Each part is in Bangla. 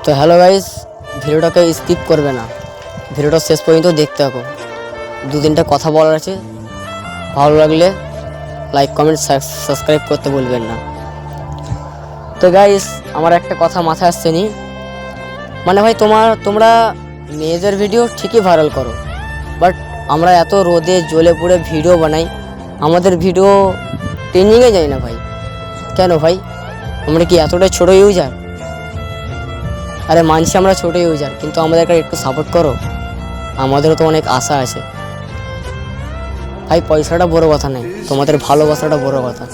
তো হ্যালো গাইস, ভিডিওটাকে স্কিপ করবে না, ভিডিওটা শেষ পর্যন্ত দেখতে থাকো। দু তিনটা কথা বলার আছে, ভালো লাগলে লাইক কমেন্ট সাবস্ক্রাইব করতে ভুলবেন না। তো গাইস, আমার একটা কথা মাথায় আসছে নি, মানে ভাই তোমরা মেয়েদের ভিডিও ঠিকই ভাইরাল করো, বাট আমরা এত রোদে জ্বলে পুড়ে ভিডিও বানাই, আমাদের ভিডিও ট্রেন্ডিংয়ে যায় না ভাই। কেন ভাই? আমরা কি এতটাই ছোটো ইউজার? আরে মানছি আমরা ছোটো ইউজার, কিন্তু আমাদেরকে একটু সাপোর্ট করো, আমাদেরও তো অনেক আশা আছে ভাই। পয়সাটা বড় কথা নেই, তোমাদের ভালোবাসাটা বড় কথা।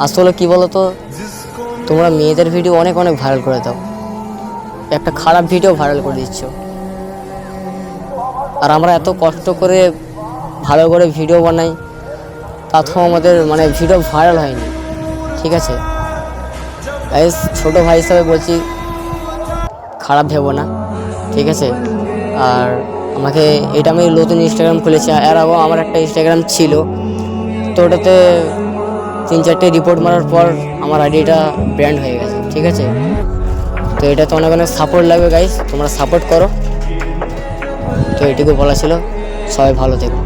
আসলে কি বলো তো, তোমরা মেয়েদের ভিডিও অনেক অনেক ভাইরাল করে দাও, একটা খারাপ ভিডিও ভাইরাল করে দিচ্ছ। আর আমরা এত কষ্ট করে ভালো করে ভিডিও বানাই, তাতেও আমাদের মানে ভিডিও ভাইরাল হয়নি। ঠিক আছে গাইস, ছোটো ভাই হিসাবে বলছি, খারাপ ভেবো না, ঠিক আছে? আর আমাকে এটা আমি নতুন ইনস্টাগ্রাম খুলেছি, এর আগেও আমার একটা ইনস্টাগ্রাম ছিল, তো ওটাতে 3-4টে রিপোর্ট মারার পর আমার আইডিটা ব্র্যান্ড হয়ে গেছে। ঠিক আছে, তো এটা তো অনেক অনেক সাপোর্ট লাগবে গাইস, তোমরা সাপোর্ট করো। তো এটুকু বলা ছিল, সবাই ভালো থেকো।